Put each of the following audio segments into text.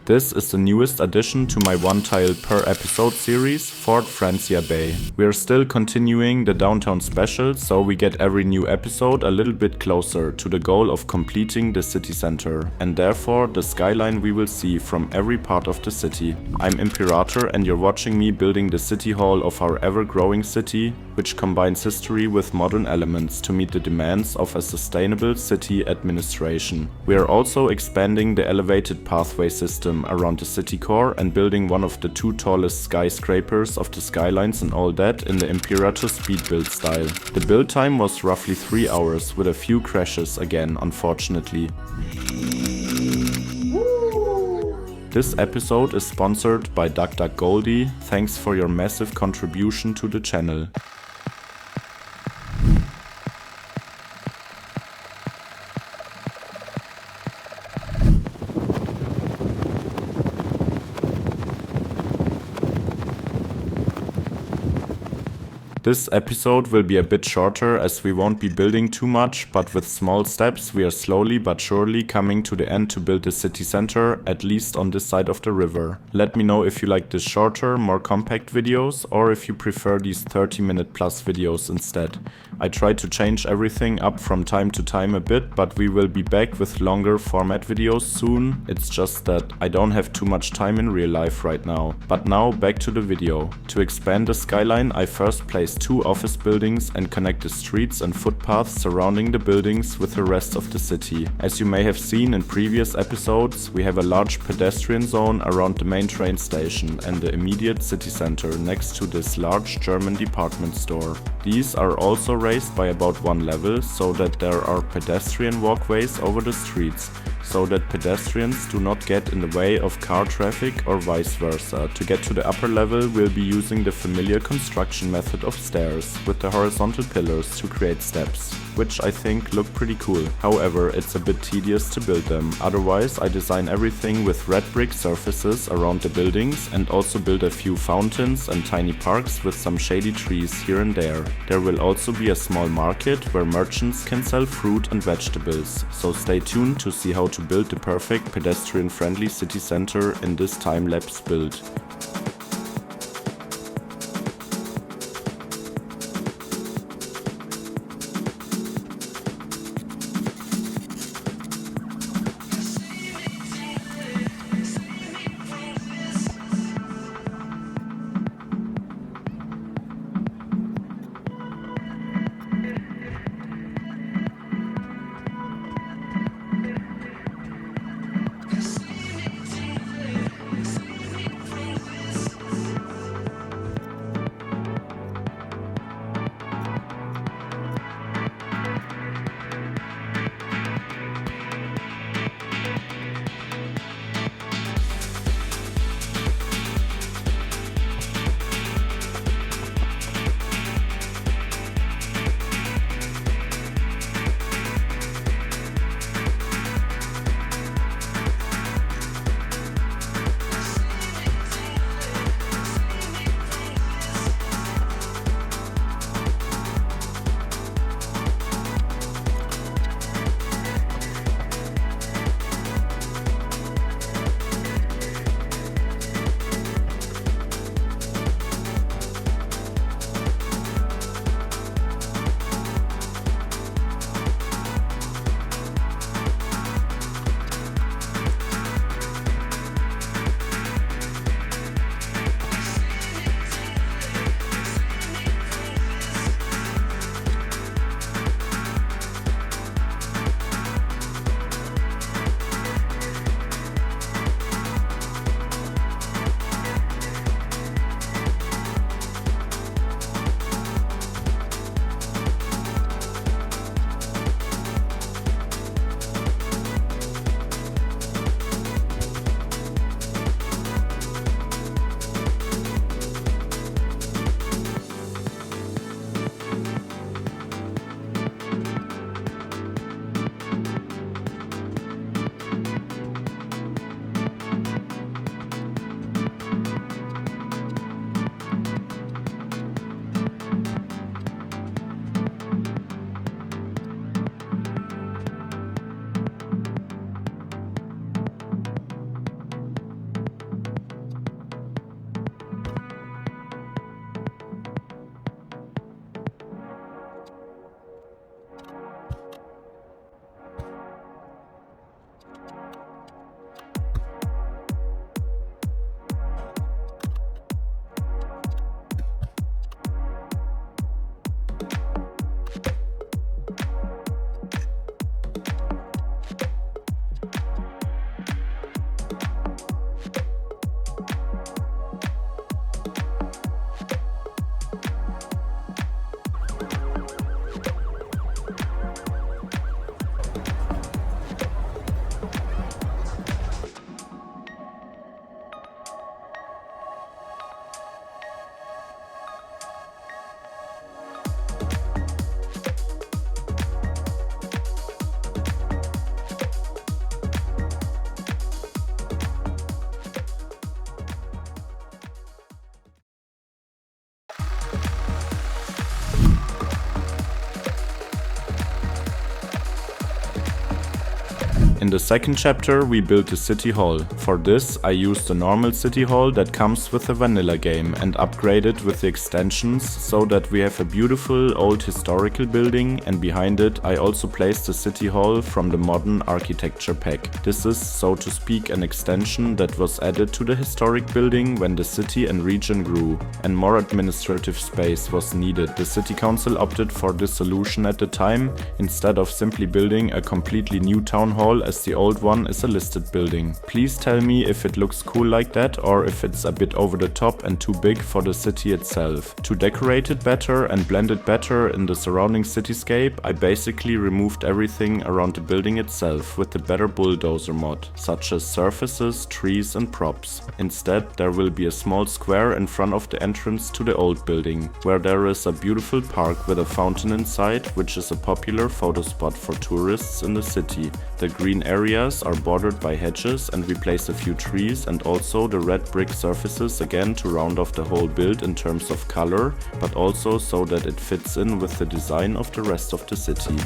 This is the newest addition to my one tile per episode series, Fort Francia Bay. We are still continuing the downtown special, so we get every new episode a little bit closer to the goal of completing the city center, and therefore the skyline we will see from every part of the city. I'm Imperatur and you're watching me building the city hall of our ever-growing city, which combines history with modern elements to meet the demands of a sustainable city administration. We are also expanding the elevated pathway system around the city core and building one of the 2 tallest skyscrapers of the Skylines and all that in the imperatur speed build style. The build time was roughly 3 hours with a few crashes again, unfortunately. This episode is sponsored by DuckDuckGoldie. Thanks for your massive contribution to the channel. This episode will be a bit shorter as we won't be building too much, but with small steps we are slowly but surely coming to the end to build the city center, at least on this side of the river. Let me know if you like this shorter, more compact videos, or if you prefer these 30-minute plus videos instead. I try to change everything up from time to time a bit, but we will be back with longer format videos soon. It's just that I don't have too much time in real life right now. But now back to the video. To expand the skyline, I first placed 2 office buildings and connect the streets and footpaths surrounding the buildings with the rest of the city. As you may have seen in previous episodes, we have a large pedestrian zone around the main train station and the immediate city center next to this large German department store. These are also raised by about 1 level so that there are pedestrian walkways over the streets, so that pedestrians do not get in the way of car traffic or vice versa. To get to the upper level, we'll be using the familiar construction method of stairs, with the horizontal pillars to create steps, which I think look pretty cool. However, it's a bit tedious to build them. Otherwise, I design everything with red brick surfaces around the buildings and also build a few fountains and tiny parks with some shady trees here and there. There will also be a small market where merchants can sell fruit and vegetables, so stay tuned to see how to build the perfect pedestrian-friendly city center in this time-lapse build. In the second chapter we built the city hall. For this I used a normal city hall that comes with the vanilla game and upgraded with the extensions so that we have a beautiful old historical building, and behind it I also placed the city hall from the modern architecture pack. This is, so to speak, an extension that was added to the historic building when the city and region grew and more administrative space was needed. The city council opted for this solution at the time instead of simply building a completely new town hall, as the old one is a listed building. Please tell me if it looks cool like that or if it's a bit over the top and too big for the city itself. To decorate it better and blend it better in the surrounding cityscape, I basically removed everything around the building itself with the better bulldozer mod, such as surfaces, trees and props. Instead, there will be a small square in front of the entrance to the old building, where there is a beautiful park with a fountain inside, which is a popular photo spot for tourists in the city. The green areas are bordered by hedges and we place a few trees and also the red brick surfaces again to round off the whole build in terms of color, but also so that it fits in with the design of the rest of the city.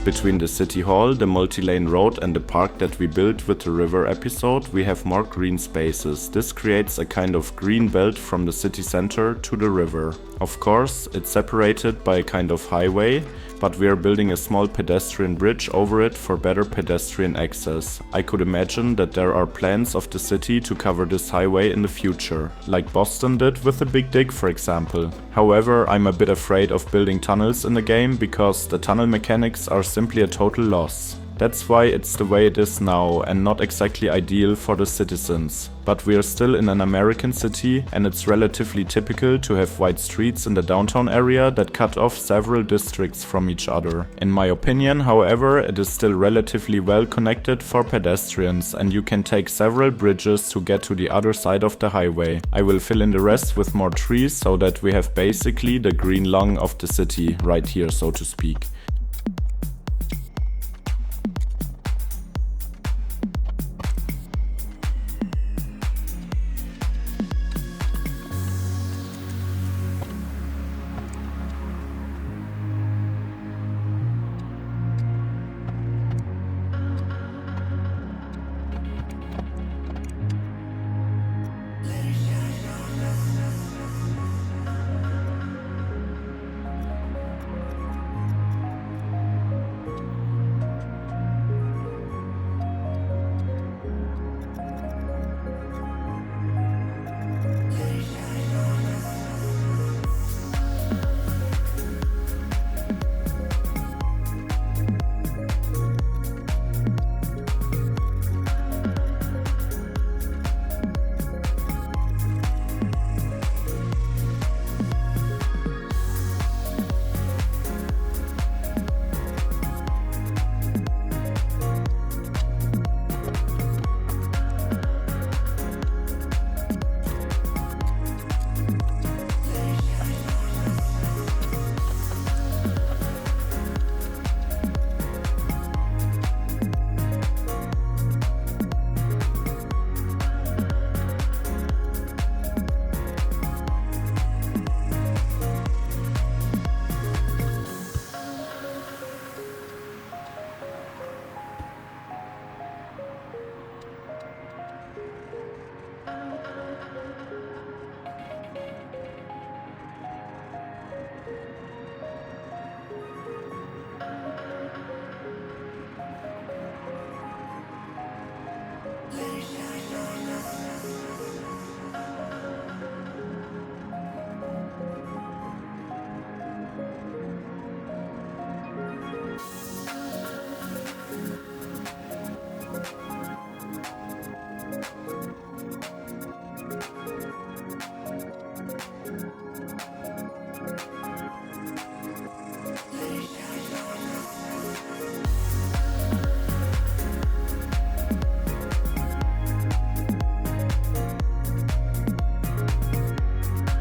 Between the city hall, the multi-lane road and the park that we built with the river episode, we have more green spaces. This creates a kind of green belt from the city center to the river. Of course, it's separated by a kind of highway, but we are building a small pedestrian bridge over it for better pedestrian access. I could imagine that there are plans of the city to cover this highway in the future, like Boston did with the Big Dig, for example. However, I'm a bit afraid of building tunnels in the game because the tunnel mechanics are simply a total loss. That's why it's the way it is now and not exactly ideal for the citizens. But we are still in an American city and it's relatively typical to have wide streets in the downtown area that cut off several districts from each other. In my opinion, however, it is still relatively well connected for pedestrians and you can take several bridges to get to the other side of the highway. I will fill in the rest with more trees so that we have basically the green lung of the city right here, so to speak.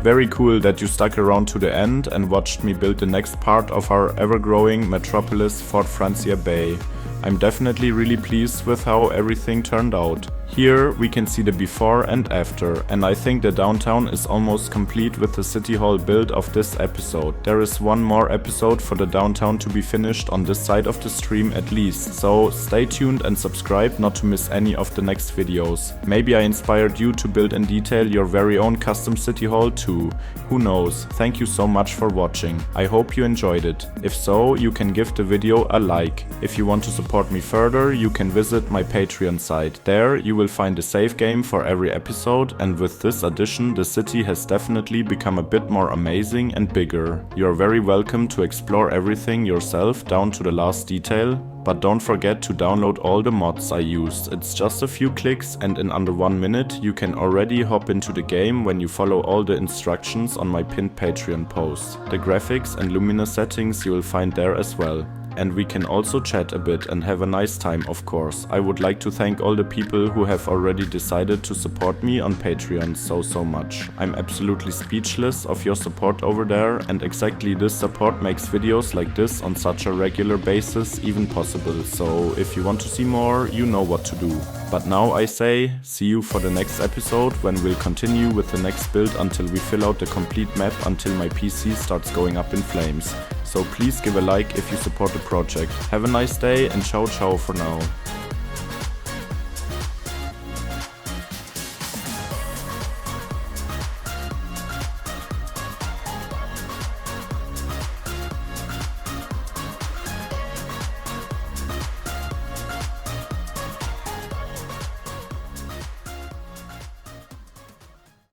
Very cool that you stuck around to the end and watched me build the next part of our ever-growing metropolis, Fort Francia Bay. I'm definitely really pleased with how everything turned out. Here we can see the before and after, and I think the downtown is almost complete with the city hall build of this episode. There is one more episode for the downtown to be finished on this side of the stream at least, so stay tuned and subscribe not to miss any of the next videos. Maybe I inspired you to build in detail your very own custom city hall too. Who knows? Thank you so much for watching. I hope you enjoyed it. If so, you can give the video a like. If you want to support me further, you can visit my Patreon site. There you will find a save game for every episode, and with this addition the city has definitely become a bit more amazing and bigger. You are very welcome to explore everything yourself down to the last detail, but don't forget to download all the mods I used. It's just a few clicks and in under 1 minute you can already hop into the game when you follow all the instructions on my pinned Patreon post. The graphics and luminous settings you will find there as well. And we can also chat a bit and have a nice time, of course. I would like to thank all the people who have already decided to support me on Patreon so much. I'm absolutely speechless of your support over there, and exactly this support makes videos like this on such a regular basis even possible. So if you want to see more, you know what to do. But now I say, see you for the next episode when we'll continue with the next build until we fill out the complete map until my PC starts going up in flames. So please give a like if you support the project. Have a nice day and ciao ciao for now.